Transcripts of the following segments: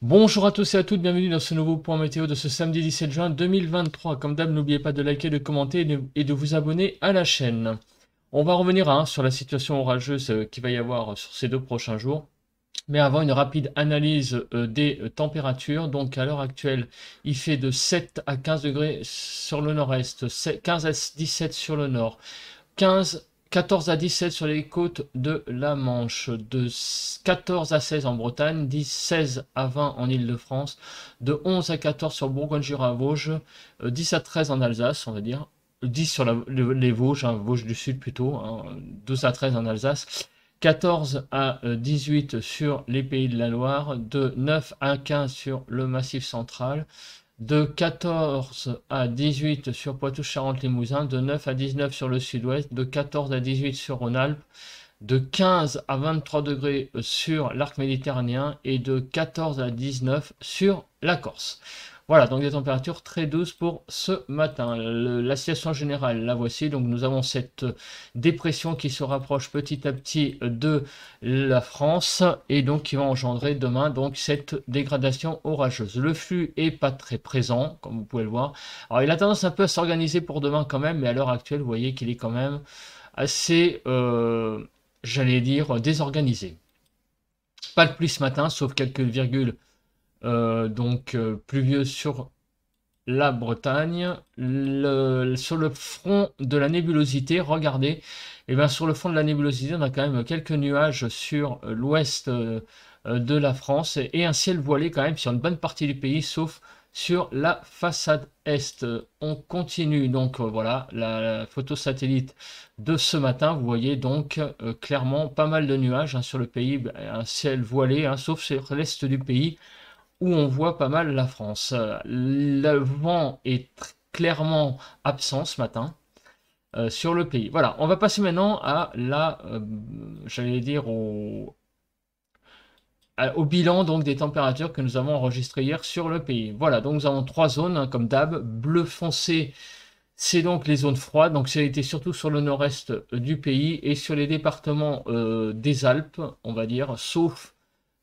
Bonjour à tous et à toutes, bienvenue dans ce nouveau point météo de ce samedi 17 juin 2023. Comme d'hab, n'oubliez pas de liker, de commenter et de vous abonner à la chaîne. On va revenir sur la situation orageuse qu'il va y avoir sur ces 2 prochains jours. Mais avant, une rapide analyse des températures. Donc à l'heure actuelle, il fait de 7 à 15 degrés sur le nord-est, 15 à 17 sur le nord, 14 à 17 sur les côtes de la Manche, de 14 à 16 en Bretagne, 16 à 20 en Île-de-France, de 11 à 14 sur Bourgogne-Jura-Vosges, 10 à 13 en Alsace, on va dire, 10 sur les Vosges, Vosges du Sud plutôt, 12 à 13 en Alsace, 14 à 18 sur les Pays de la Loire, de 9 à 15 sur le Massif central, de 14 à 18 sur Poitou-Charentes-Limousin, de 9 à 19 sur le sud-ouest, de 14 à 18 sur Rhône-Alpes, de 15 à 23 degrés sur l'arc méditerranéen et de 14 à 19 sur la Corse. Voilà, donc des températures très douces pour ce matin. La situation générale, la voici. Donc nous avons cette dépression qui se rapproche petit à petit de la France et donc qui va engendrer demain donc cette dégradation orageuse. Le flux est pas très présent, comme vous pouvez le voir. Alors il a tendance un peu à s'organiser pour demain quand même, mais à l'heure actuelle, vous voyez qu'il est quand même assez, j'allais dire, désorganisé. Pas de pluie ce matin, sauf quelques virgules pluvieux sur la Bretagne. Sur le front de la nébulosité, regardez, et bien sur le fond de la nébulosité, on a quand même quelques nuages sur l'ouest de la France et un ciel voilé quand même sur une bonne partie du pays, sauf sur la façade est. On continue donc voilà la photo satellite de ce matin. Vous voyez donc clairement pas mal de nuages sur le pays, un ciel voilé, sauf sur l'est du pays où on voit pas mal la France. Le vent est clairement absent ce matin sur le pays. Voilà, on va passer maintenant à j'allais dire au bilan donc des températures que nous avons enregistrées hier sur le pays. Voilà, donc nous avons 3 zones comme d'hab. Bleu foncé, c'est donc les zones froides, donc ça a été surtout sur le nord-est du pays et sur les départements des Alpes, on va dire, sauf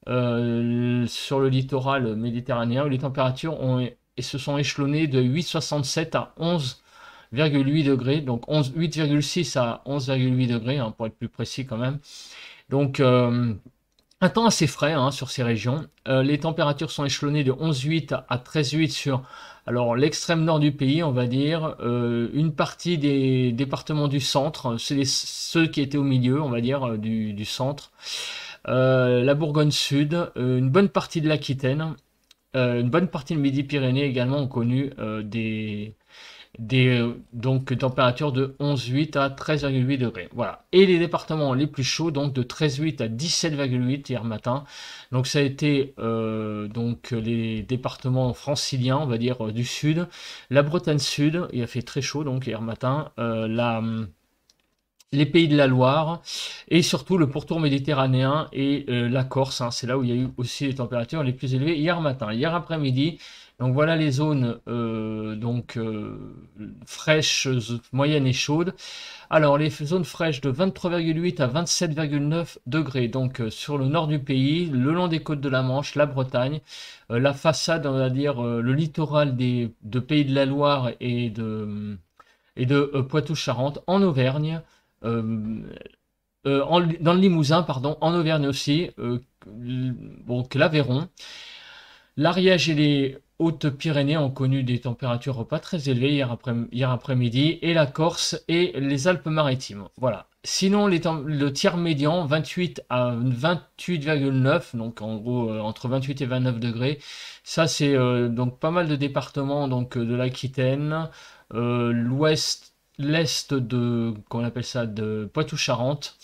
sur le littoral méditerranéen où les températures se sont échelonnées de 8,67 à 11,8 degrés, donc 8,6 à 11,8 degrés, pour être plus précis quand même. Donc un temps assez frais sur ces régions. Les températures sont échelonnées de 11,8 à 13,8 sur l'extrême nord du pays, on va dire. Une partie des départements du centre, c'est ceux qui étaient au milieu, on va dire, du centre. La Bourgogne Sud, une bonne partie de l'Aquitaine, une bonne partie de Midi-Pyrénées également ont connu donc températures de 11,8 à 13,8 degrés. Voilà. Et les départements les plus chauds, donc de 13,8 à 17,8 hier matin. Donc ça a été donc les départements franciliens, on va dire, du sud. La Bretagne Sud, il a fait très chaud donc hier matin. Les Pays de la Loire et surtout le pourtour méditerranéen et la Corse. C'est là où il y a eu aussi les températures les plus élevées hier matin. Hier après-midi, donc voilà les zones fraîches, moyennes et chaudes. Alors les zones fraîches de 23,8 à 27,9 degrés, donc sur le nord du pays, le long des côtes de la Manche, la Bretagne, la façade, on va dire, le littoral de Pays de la Loire et de Poitou-Charentes, en Auvergne, euh, dans le Limousin, pardon, en Auvergne aussi, donc l'Aveyron. L'Ariège et les Hautes-Pyrénées ont connu des températures pas très élevées hier après-midi, et la Corse et les Alpes-Maritimes. Voilà. Sinon, le tiers médian, 28 à 28,9, donc en gros entre 28 et 29 degrés. Ça, c'est donc pas mal de départements donc de l'Aquitaine, l'est qu'on appelle ça, de Poitou-Charentes.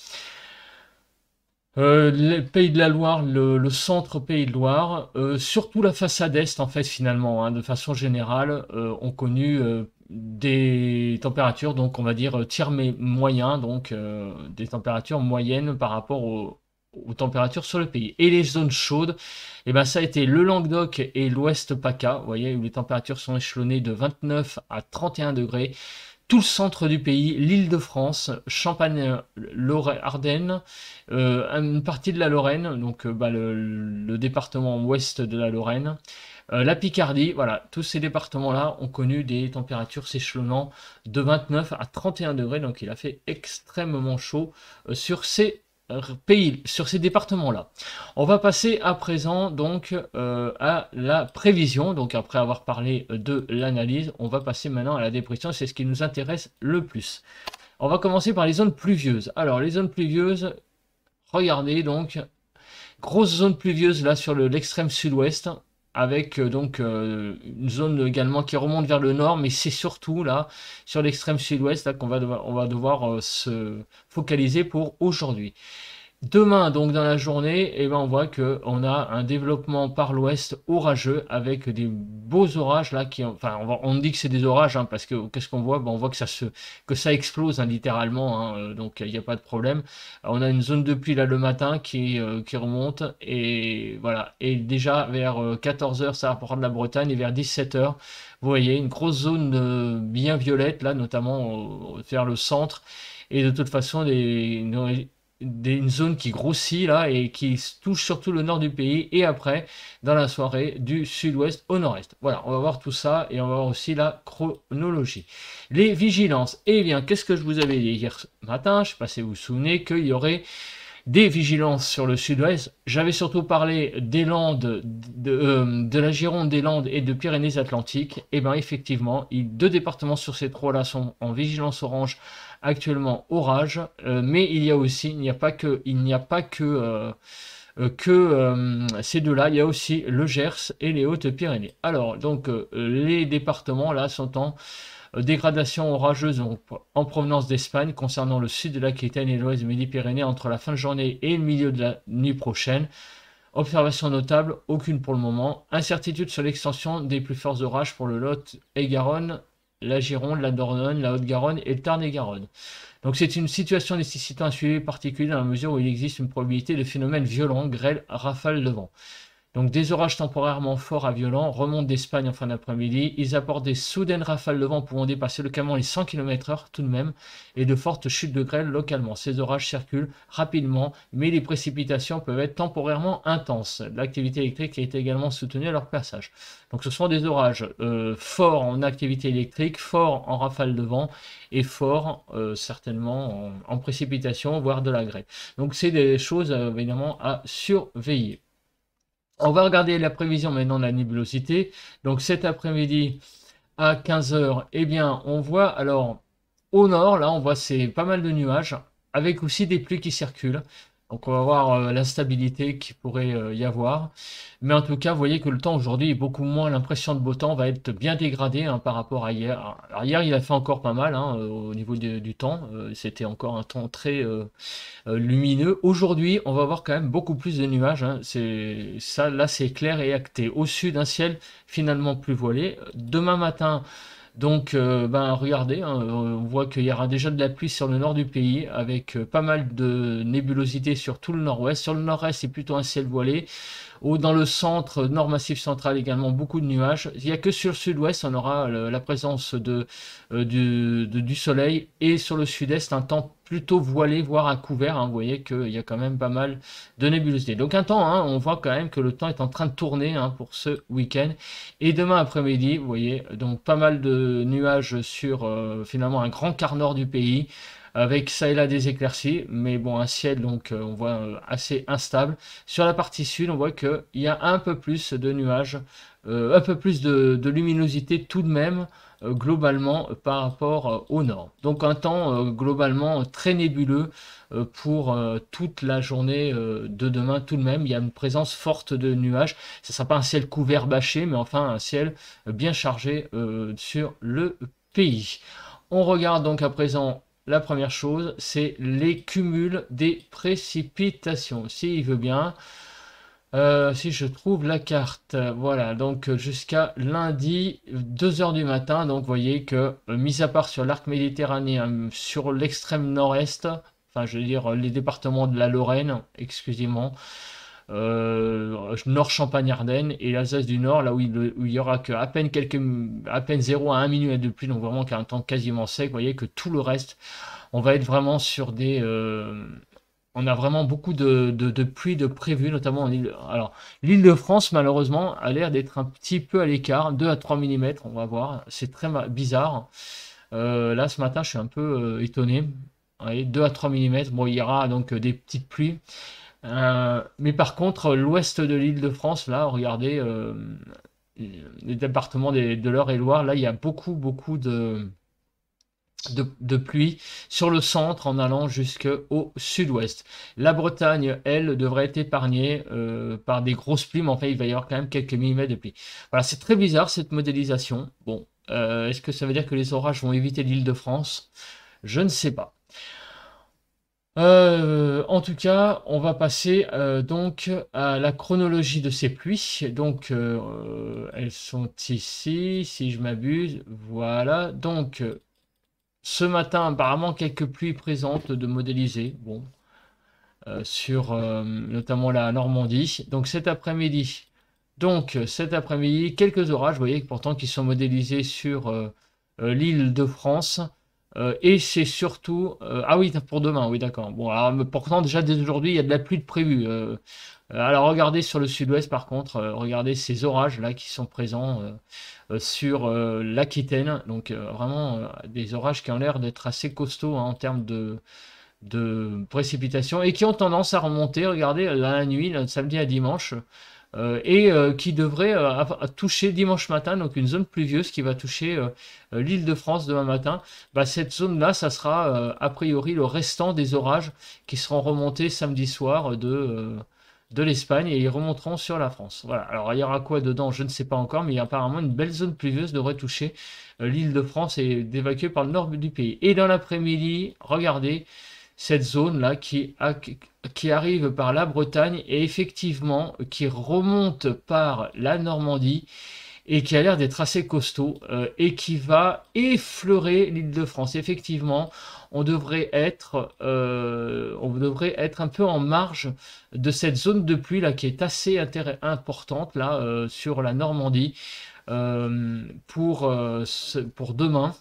Le Pays de la Loire, le centre Pays de Loire, surtout la façade est en fait finalement, de façon générale, ont connu des températures, donc on va dire tiers moyen, donc des températures moyennes par rapport aux températures sur le pays. Et les zones chaudes, et ben ça a été le Languedoc et l'Ouest PACA, vous voyez, où les températures sont échelonnées de 29 à 31 degrés. tout le centre du pays, l'Île-de-France, Champagne, Ardennes, une partie de la Lorraine, donc le département ouest de la Lorraine, la Picardie, voilà, tous ces départements-là ont connu des températures s'échelonnant de 29 à 31 degrés, donc il a fait extrêmement chaud sur ces pays, sur ces départements-là. On va passer à présent donc à la prévision. Donc après avoir parlé de l'analyse, on va passer maintenant à la dépression. C'est ce qui nous intéresse le plus. On va commencer par les zones pluvieuses. Alors les zones pluvieuses, regardez donc, grosse zone pluvieuse là sur l'extrême sud-ouest, avec donc une zone également qui remonte vers le nord, mais c'est surtout là sur l'extrême sud-ouest là qu'on va devoir se focaliser pour aujourd'hui. Demain, donc dans la journée, eh ben, on voit qu'on a un développement par l'ouest orageux avec des beaux orages là qui, enfin, on dit que c'est des orages hein, parce que qu'est-ce qu'on voit? Ben, on voit que ça explose hein, littéralement, hein, donc il n'y a pas de problème. On a une zone de pluie là le matin qui remonte et voilà. Et déjà vers 14 h ça va prendre la Bretagne et vers 17 h vous voyez une grosse zone bien violette là, notamment vers le centre. Et de toute façon, une zone qui grossit là et qui touche surtout le nord du pays et après dans la soirée du sud-ouest au nord-est. Voilà, on va voir tout ça et on va voir aussi la chronologie. Les vigilances, eh bien qu'est-ce que je vous avais dit hier matin? Je ne sais pas si vous vous souvenez qu'il y aurait des vigilances sur le sud-ouest. J'avais surtout parlé des Landes, de la Gironde, des Landes et de Pyrénées-Atlantiques. Et bien effectivement, deux départements sur ces trois-là sont en vigilance orange actuellement orage, mais il y a aussi, il n'y a pas que ces deux-là, il y a aussi le Gers et les Hautes-Pyrénées. Alors donc les départements là sont en dégradation orageuse en provenance d'Espagne concernant le sud de l'Aquitaine et l'ouest de Midi-Pyrénées entre la fin de journée et le milieu de la nuit prochaine. Observation notable, aucune pour le moment. Incertitude sur l'extension des plus forts orages pour le Lot et Garonne, la Gironde, la Dordogne, la Haute-Garonne et le Tarn-et-Garonne. Donc c'est une situation nécessitant un suivi particulier dans la mesure où il existe une probabilité de phénomènes violents, grêle, rafales de vent. Donc des orages temporairement forts à violents remontent d'Espagne en fin d'après-midi. Ils apportent des soudaines rafales de vent pouvant dépasser localement les 100 km/h tout de même et de fortes chutes de grêle localement. Ces orages circulent rapidement, mais les précipitations peuvent être temporairement intenses. L'activité électrique a été également soutenue à leur passage. Donc ce sont des orages forts en activité électrique, forts en rafales de vent et forts certainement en précipitation, voire de la grêle. Donc c'est des choses évidemment à surveiller. On va regarder la prévision maintenant de la nébulosité. Donc cet après-midi à 15 h, eh bien on voit alors au nord, là on voit c'est pas mal de nuages avec aussi des pluies qui circulent. Donc on va voir l'instabilité qu'il pourrait y avoir. Mais en tout cas, vous voyez que le temps aujourd'hui est beaucoup moins, l'impression de beau temps va être bien dégradée hein, par rapport à hier. Alors hier, il a fait encore pas mal hein, au niveau du temps. C'était encore un temps très lumineux. Aujourd'hui, on va avoir quand même beaucoup plus de nuages. Hein. Ça, là, c'est clair et acté. Au sud, un ciel finalement plus voilé. Demain matin... Donc, regardez, hein, on voit qu'il y aura déjà de la pluie sur le nord du pays avec pas mal de nébulosité sur tout le nord-ouest. Sur le nord-est, c'est plutôt un ciel voilé. Dans le centre, nord massif central également, beaucoup de nuages. Il n'y a que sur le sud-ouest, on aura la présence du soleil. Et sur le sud-est, un temps plutôt voilé, voire à couvert. Hein. Vous voyez qu'il y a quand même pas mal de nébulosité. Donc un temps, hein, on voit quand même que le temps est en train de tourner hein, pour ce week-end. Et demain après-midi, vous voyez, donc pas mal de nuages sur finalement un grand quart nord du pays. Avec ça et là des éclaircies, mais bon, un ciel donc on voit assez instable. Sur la partie sud, on voit qu'il y a un peu plus de nuages, un peu plus de luminosité tout de même, globalement par rapport au nord. Donc un temps globalement très nébuleux pour toute la journée de demain tout de même. Il y a une présence forte de nuages. Ce ne sera pas un ciel couvert bâché, mais enfin un ciel bien chargé sur le pays. On regarde donc à présent. La première chose, c'est les cumuls des précipitations. S'il veut bien, si je trouve la carte, voilà, donc jusqu'à lundi, 2 h du matin. Donc vous voyez que, mis à part sur l'arc méditerranéen, sur l'extrême nord-est, enfin je veux dire les départements de la Lorraine, excusez-moi, Nord Champagne-Ardenne et l'Alsace du Nord, là où il y aura que à peine 0 à 1 mm de pluie, donc vraiment qu'un temps quasiment sec. Vous voyez que tout le reste, on va être vraiment sur des, on a vraiment beaucoup de pluie de prévues, notamment en île. Alors, l'Île-de-France, malheureusement, a l'air d'être un petit peu à l'écart, 2 à 3 mm, on va voir. C'est très bizarre. Là, ce matin, je suis un peu étonné. Ouais, 2 à 3 mm. Bon, il y aura donc des petites pluies. Mais par contre, l'ouest de l'Île-de-France, là, regardez, les départements de l'Eure-et-Loire, là, il y a beaucoup de pluie sur le centre en allant jusqu'au sud-ouest. La Bretagne, elle, devrait être épargnée par des grosses pluies, mais enfin, il va y avoir quand même quelques millimètres de pluie. Voilà, c'est très bizarre cette modélisation. Bon, est-ce que ça veut dire que les orages vont éviter l'Île-de-France? Je ne sais pas. En tout cas, on va passer donc à la chronologie de ces pluies. Donc, elles sont ici, si je m'abuse. Voilà. Donc, ce matin, apparemment, quelques pluies présentes de modélisées. Bon, sur notamment la Normandie. Donc, cet après-midi, quelques orages. Vous voyez, pourtant, qui sont modélisés sur l'île de France. Et c'est surtout... ah oui, pour demain, oui, d'accord. Bon, alors, mais pourtant, déjà, dès aujourd'hui, il y a de la pluie de prévue. Alors, regardez sur le sud-ouest, par contre, regardez ces orages-là qui sont présents sur l'Aquitaine. Donc, vraiment, des orages qui ont l'air d'être assez costauds hein, en termes de précipitations et qui ont tendance à remonter, regardez, dans la nuit, là, de samedi à dimanche. Qui devrait toucher dimanche matin, donc une zone pluvieuse qui va toucher l'Île-de-France demain matin. Bah, cette zone-là, ça sera a priori le restant des orages qui seront remontés samedi soir de l'Espagne et ils remonteront sur la France. Voilà. Alors il y aura quoi dedans, je ne sais pas encore, mais apparemment une belle zone pluvieuse devrait toucher l'Île-de-France et d'évacuer par le nord du pays. Et dans l'après-midi, regardez cette zone-là qui arrive par la Bretagne et effectivement qui remonte par la Normandie et qui a l'air d'être assez costaud et qui va effleurer l'Île-de-France. Effectivement, on devrait être un peu en marge de cette zone de pluie là qui est assez importante là sur la Normandie pour demain.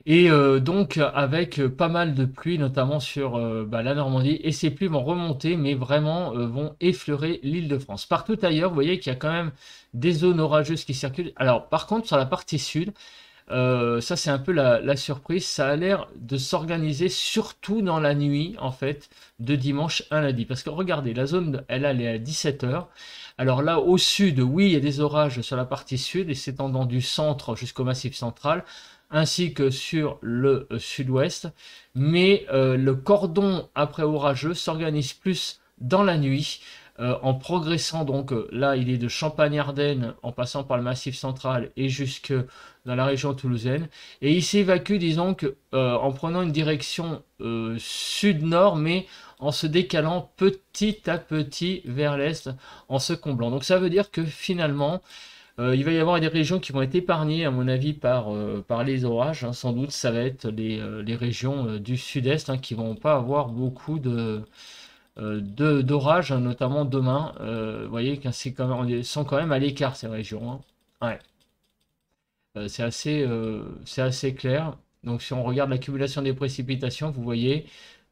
Et donc avec pas mal de pluie, notamment sur la Normandie, et ces pluies vont remonter, mais vraiment vont effleurer l'Île-de-France. Partout ailleurs, vous voyez qu'il y a quand même des zones orageuses qui circulent. Alors par contre, sur la partie sud, ça c'est un peu la surprise, ça a l'air de s'organiser surtout dans la nuit, en fait, de dimanche à lundi. Parce que regardez, la zone, elle est à 17 h. Alors là, au sud, oui, il y a des orages sur la partie sud, et s'étendant du centre jusqu'au massif central, ainsi que sur le sud-ouest. Mais le cordon après orageux s'organise plus dans la nuit, en progressant. Donc là, il est de Champagne-Ardenne en passant par le massif central et jusque dans la région toulousaine. Et il s'évacue, disons que, en prenant une direction sud-nord, mais en se décalant petit à petit vers l'est, en se comblant. Donc ça veut dire que finalement, il va y avoir des régions qui vont être épargnées, à mon avis, par les orages. Hein. Sans doute, ça va être les régions du sud-est hein, qui vont pas avoir beaucoup d'orages, hein, notamment demain. Vous voyez qu'ils sont quand même à l'écart, ces régions. Hein. Ouais. C'est assez clair. Donc, si on regarde l'accumulation des précipitations, vous voyez.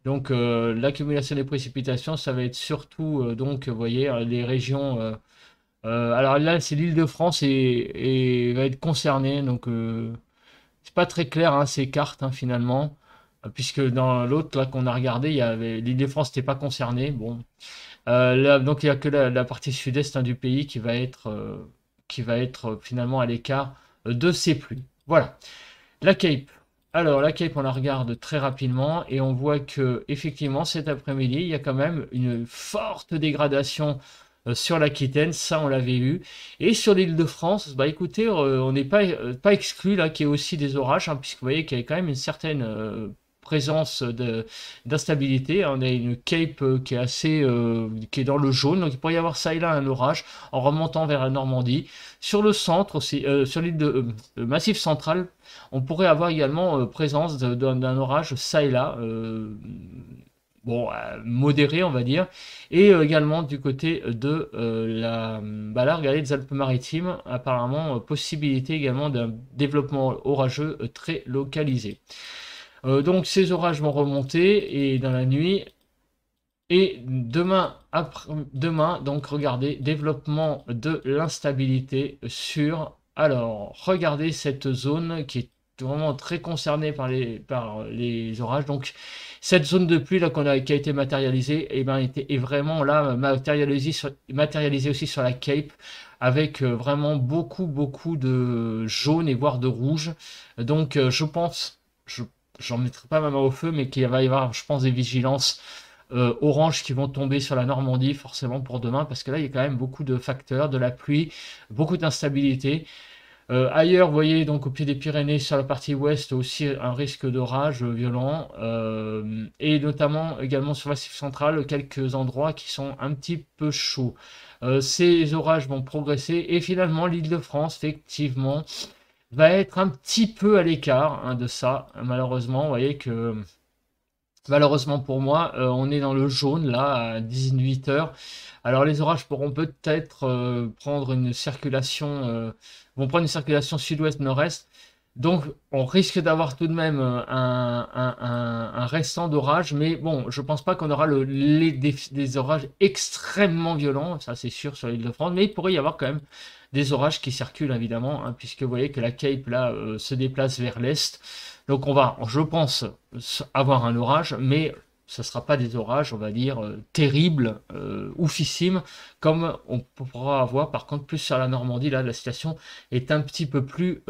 Donc, l'accumulation des précipitations, ça va être surtout, donc, vous voyez, les régions. Alors là, c'est l'Île-de-France et va être concernée. Donc, c'est pas très clair hein, ces cartes hein, finalement, puisque dans l'autre là qu'on a regardé, il y avait l'Île-de-France n'était pas concernée. Bon, là, donc il y a que la partie sud-est hein, du pays qui va être finalement à l'écart de ces pluies. Voilà. La Cape. Alors la Cape, on la regarde très rapidement et on voit que effectivement cet après-midi, il y a quand même une forte dégradation sur l'Aquitaine, ça on l'avait eu. Et sur l'Île-de-France, bah écoutez, on n'est pas exclu là qu'il y ait aussi des orages, hein, puisque vous voyez qu'il y a quand même une certaine présence d'instabilité. On a une Cape qui est qui est dans le jaune, donc il pourrait y avoir ça et là un orage en remontant vers la Normandie. Sur le centre aussi, sur l'île de Massif central, on pourrait avoir également présence d'un orage ça et là. bon, modéré, on va dire. Et également du côté de bah là, regardez, les Alpes-Maritimes, apparemment, possibilité également d'un développement orageux très localisé. Donc ces orages vont remonter et dans la nuit. Et demain, donc regardez, développement de l'instabilité sur. Alors, regardez cette zone qui est vraiment très concernée par les orages. Donc, cette zone de pluie là qui a été matérialisée, et ben, est vraiment là matérialisée aussi sur la Cape, avec vraiment beaucoup de jaune et voire de rouge. Donc, je pense, j'en mettrai pas ma main au feu, mais qu'il va y avoir, je pense, des vigilances orange qui vont tomber sur la Normandie forcément pour demain, parce que là il y a quand même beaucoup de facteurs, de la pluie, beaucoup d'instabilité. Ailleurs, vous voyez, donc au pied des Pyrénées, sur la partie ouest, aussi un risque d'orage violent, et notamment également sur le Massif central, quelques endroits qui sont un petit peu chauds. Ces orages vont progresser, et finalement l'Île-de-France, effectivement, va être un petit peu à l'écart de ça, malheureusement. Vous voyez que malheureusement pour moi, on est dans le jaune là à 18 heures. Alors les orages pourront peut-être prendre une circulation, vont prendre une circulation sud-ouest-nord-est. Donc on risque d'avoir tout de même un restant d'orage, mais bon, je pense pas qu'on aura des orages extrêmement violents, ça c'est sûr sur l'île de France, mais il pourrait y avoir quand même des orages qui circulent évidemment, hein, puisque vous voyez que la Cape là se déplace vers l'est. Donc on va, je pense, avoir un orage, mais ce ne sera pas des orages, on va dire, terribles, oufissimes, comme on pourra avoir par contre plus sur la Normandie. Là, la situation est un petit peu plus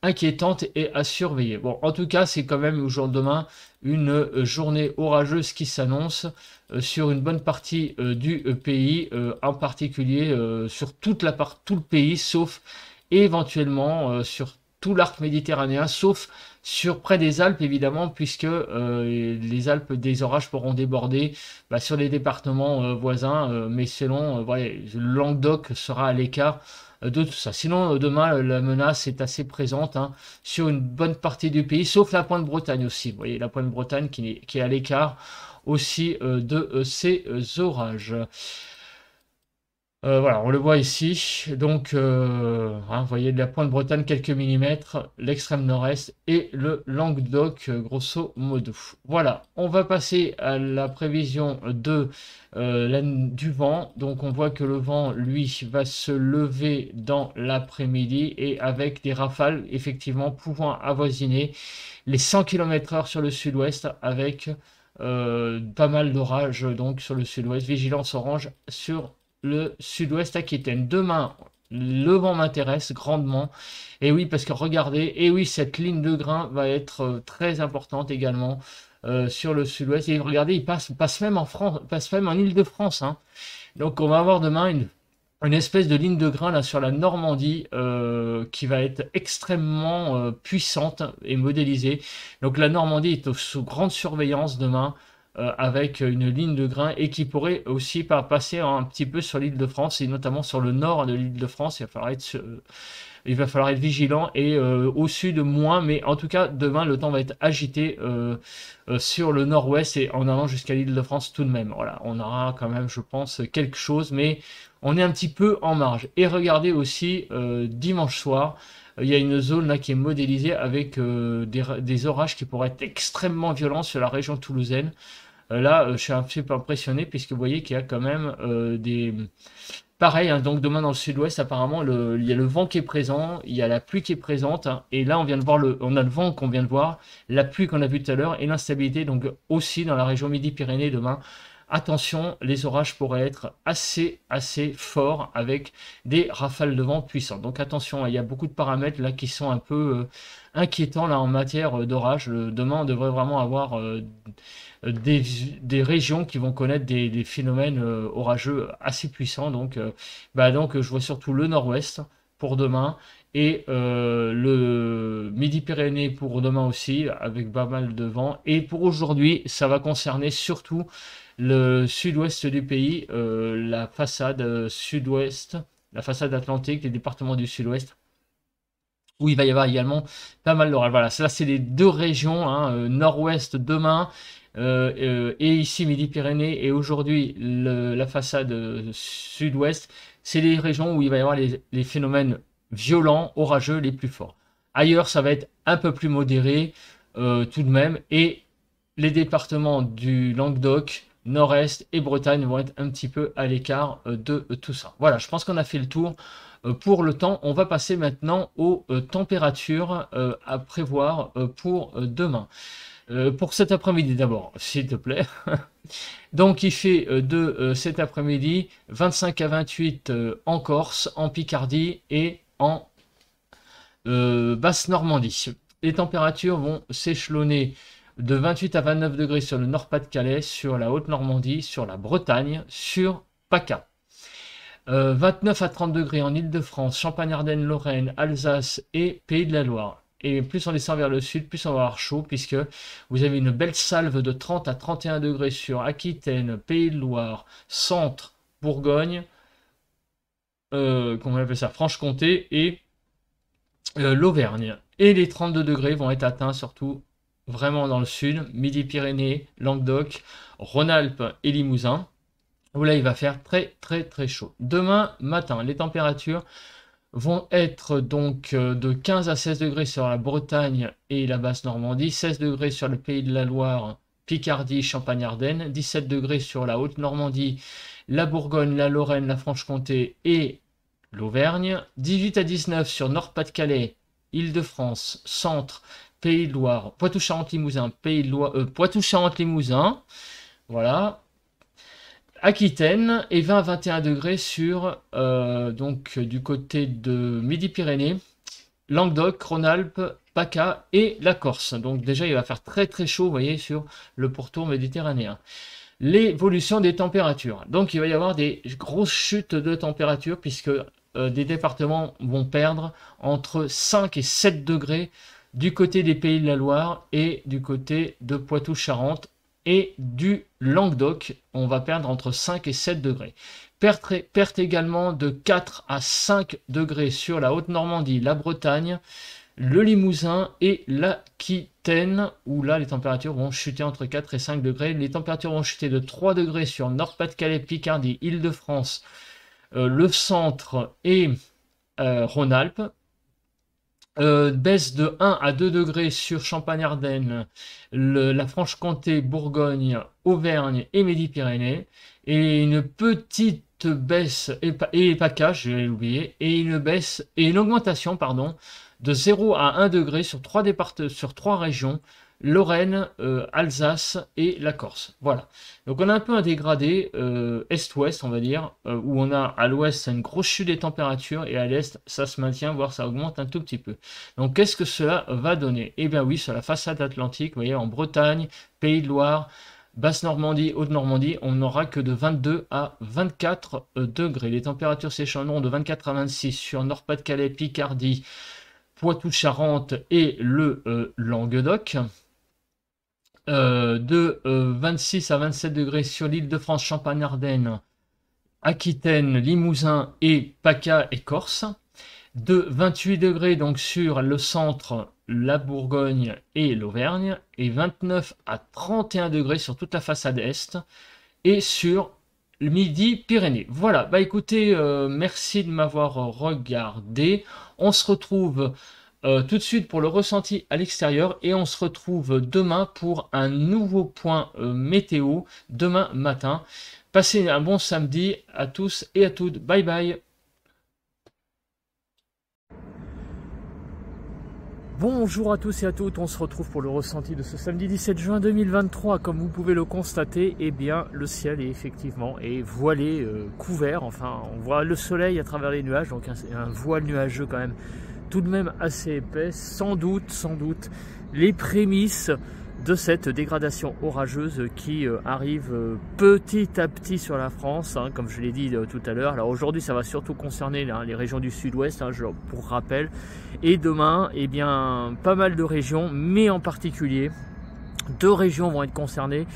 inquiétante et à surveiller. Bon, en tout cas, c'est quand même au jour de demain une journée orageuse qui s'annonce sur une bonne partie du pays, en particulier sur tout le pays, sauf éventuellement sur tout l'arc méditerranéen, sauf sur près des Alpes évidemment, puisque les Alpes des orages pourront déborder sur les départements voisins, mais selon, voilà, le Languedoc sera à l'écart de tout ça. Sinon, demain, la menace est assez présente sur une bonne partie du pays, sauf la pointe Bretagne aussi. Vous voyez, la pointe Bretagne qui est à l'écart aussi de ces orages. Voilà, on le voit ici. Donc, vous voyez de la pointe Bretagne, quelques millimètres, l'extrême nord-est et le Languedoc, grosso modo. Voilà, on va passer à la prévision du vent. Donc, on voit que le vent, lui, va se lever dans l'après-midi et avec des rafales, effectivement, pouvant avoisiner les 100 km/h sur le sud-ouest avec pas mal d'orages donc sur le sud-ouest. Vigilance orange sur le sud-ouest Aquitaine. Demain, le vent m'intéresse grandement. Et oui, parce que regardez, et oui, cette ligne de grain va être très importante également sur le sud-ouest. Et regardez, il passe même en France, passe même en Île-de-France. Donc on va avoir demain une espèce de ligne de grain là sur la Normandie qui va être extrêmement puissante et modélisée. Donc la Normandie est sous grande surveillance demain avec une ligne de grain et qui pourrait aussi passer un petit peu sur l'île de France et notamment sur le nord de l'île de France. Il va falloir être vigilant et au sud moins, mais en tout cas demain le temps va être agité sur le nord-ouest et en allant jusqu'à l'île de France tout de même. Voilà, on aura quand même, je pense, quelque chose, mais on est un petit peu en marge. Et regardez aussi dimanche soir. Il y a une zone là qui est modélisée avec des orages qui pourraient être extrêmement violents sur la région toulousaine. Là, je suis un petit peu impressionné puisque vous voyez qu'il y a quand même des. Pareil, donc demain dans le sud-ouest, apparemment, il y a le vent qui est présent, il y a la pluie qui est présente, et là on vient de voir on a le vent qu'on vient de voir, la pluie qu'on a vue tout à l'heure, et l'instabilité, donc aussi dans la région Midi-Pyrénées demain. Attention, les orages pourraient être assez forts avec des rafales de vent puissantes. Donc attention, il y a beaucoup de paramètres là qui sont un peu inquiétants là en matière d'orage. Demain, on devrait vraiment avoir des régions qui vont connaître des phénomènes orageux assez puissants. Donc je vois surtout le nord-ouest pour demain et le Midi-Pyrénées pour demain aussi avec pas mal de vent. Et pour aujourd'hui, ça va concerner surtout le sud-ouest du pays, la façade sud-ouest, la façade atlantique, les départements du sud-ouest. où il va y avoir également pas mal d'orage. Voilà, ça c'est les deux régions, hein, nord-ouest demain, et ici Midi-Pyrénées, et aujourd'hui la façade sud-ouest, c'est les régions où il va y avoir les phénomènes violents, orageux les plus forts. Ailleurs, ça va être un peu plus modéré tout de même, et les départements du Languedoc, Nord-Est et Bretagne vont être un petit peu à l'écart de tout ça. Voilà, je pense qu'on a fait le tour pour le temps. On va passer maintenant aux températures à prévoir pour demain. Pour cet après-midi d'abord, s'il te plaît. Donc il fait de cet après-midi 25 à 28 en Corse, en Picardie et en Basse-Normandie. Les températures vont s'échelonner de 28 à 29 degrés sur le Nord-Pas-de-Calais, sur la Haute-Normandie, sur la Bretagne, sur PACA. 29 à 30 degrés en Île-de-France, Champagne-Ardenne, Lorraine, Alsace et Pays de la Loire. Et plus on descend vers le sud, plus on va avoir chaud, puisque vous avez une belle salve de 30 à 31 degrés sur Aquitaine, Pays de Loire, Centre, Bourgogne, comment on appelle ça, Franche-Comté et l'Auvergne. Et les 32 degrés vont être atteints surtout vraiment dans le sud, Midi-Pyrénées, Languedoc, Rhône-Alpes et Limousin, où là il va faire très très très chaud. Demain matin, les températures vont être donc de 15 à 16 degrés sur la Bretagne et la Basse-Normandie, 16 degrés sur le Pays de la Loire, Picardie, Champagne-Ardenne, 17 degrés sur la Haute-Normandie, la Bourgogne, la Lorraine, la Franche-Comté et l'Auvergne, 18 à 19 sur Nord-Pas-de-Calais, Île-de-France, Centre, Pays de Loire, Poitou-Charentes-Limousin, Poitou-Charentes-Limousin, voilà. Aquitaine et 20 à 21 degrés sur donc du côté de Midi-Pyrénées, Languedoc, Rhône-Alpes, PACA et la Corse. Donc déjà il va faire très très chaud, vous voyez, sur le pourtour méditerranéen. L'évolution des températures. Donc il va y avoir des grosses chutes de température puisque des départements vont perdre entre 5 et 7 degrés du côté des Pays de la Loire et du côté de Poitou-Charentes et du Languedoc, on va perdre entre 5 et 7 degrés. Perte également de 4 à 5 degrés sur la Haute-Normandie, la Bretagne, le Limousin et l'Aquitaine, où là les températures vont chuter entre 4 et 5 degrés. Les températures vont chuter de 3 degrés sur Nord-Pas-de-Calais, Picardie, Île-de-France, le centre et Rhône-Alpes. Baisse de 1 à 2 degrés sur Champagne-Ardenne, la Franche-Comté, Bourgogne, Auvergne et Midi-Pyrénées, et une petite baisse, et PACA, je vais l'oublier, et une augmentation, pardon, de 0 à 1 degré sur 3 régions, Lorraine, Alsace et la Corse. Voilà. Donc on a un peu un dégradé est-ouest, on va dire, où on a à l'ouest une grosse chute des températures et à l'est ça se maintient, voire ça augmente un tout petit peu. Donc qu'est-ce que cela va donner? Eh bien oui, sur la façade atlantique, vous voyez, en Bretagne, Pays de Loire, Basse-Normandie, Haute-Normandie, on n'aura que de 22 à 24 degrés. Les températures s'échelonneront de 24 à 26 sur Nord-Pas-de-Calais, Picardie, Poitou-Charentes et le Languedoc. De 26 à 27 degrés sur l'Île-de-France, Champagne-Ardenne, Aquitaine, Limousin et PACA et Corse. De 28 degrés donc sur le centre, la Bourgogne et l'Auvergne. Et 29 à 31 degrés sur toute la façade est et sur le Midi-Pyrénées. Voilà, bah écoutez, merci de m'avoir regardé. On se retrouve tout de suite pour le ressenti à l'extérieur et on se retrouve demain pour un nouveau point météo demain matin. Passez un bon samedi à tous et à toutes. Bye bye. Bonjour à tous et à toutes, on se retrouve pour le ressenti de ce samedi 17 juin 2023. Comme vous pouvez le constater, eh bien le ciel est effectivement voilé, couvert. Enfin, on voit le soleil à travers les nuages, donc un voile nuageux quand même tout de même assez épais, sans doute les prémices de cette dégradation orageuse qui arrive petit à petit sur la France, hein, comme je l'ai dit tout à l'heure. Alors aujourd'hui ça va surtout concerner les régions du sud-ouest, hein, pour rappel, et demain, eh bien, pas mal de régions, mais en particulier 2 régions vont être concernées,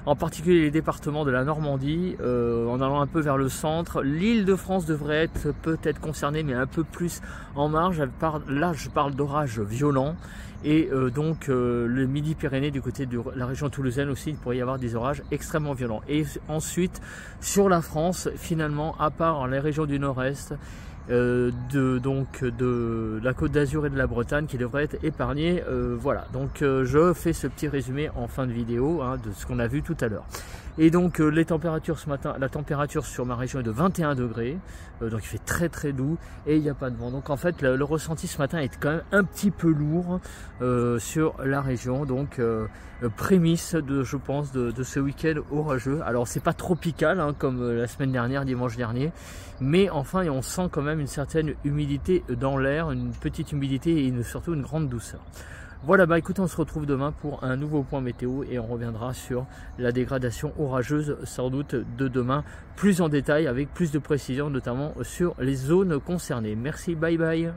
en particulier les départements de la Normandie, en allant un peu vers le centre. L'Île-de-France devrait être peut-être concernée, mais un peu plus en marge. Là, je parle d'orages violents. Et donc le Midi-Pyrénées, du côté de la région toulousaine aussi, il pourrait y avoir des orages extrêmement violents. Et ensuite, sur la France, finalement, à part les régions du nord-est, de la Côte d'Azur et de la Bretagne qui devraient être épargnés. Voilà, donc je fais ce petit résumé en fin de vidéo de ce qu'on a vu tout à l'heure. Et donc les températures ce matin, la température sur ma région est de 21 degrés, donc il fait très très doux et il n'y a pas de vent. Donc en fait le ressenti ce matin est quand même un petit peu lourd sur la région, donc prémisse je pense de ce week-end orageux. Alors c'est pas tropical comme la semaine dernière, dimanche dernier, mais enfin on sent quand même une certaine humidité dans l'air, une petite humidité et surtout une grande douceur. Voilà, bah écoutez, on se retrouve demain pour un nouveau point météo et on reviendra sur la dégradation orageuse sans doute de demain, plus en détail avec plus de précision, notamment sur les zones concernées. Merci, bye bye.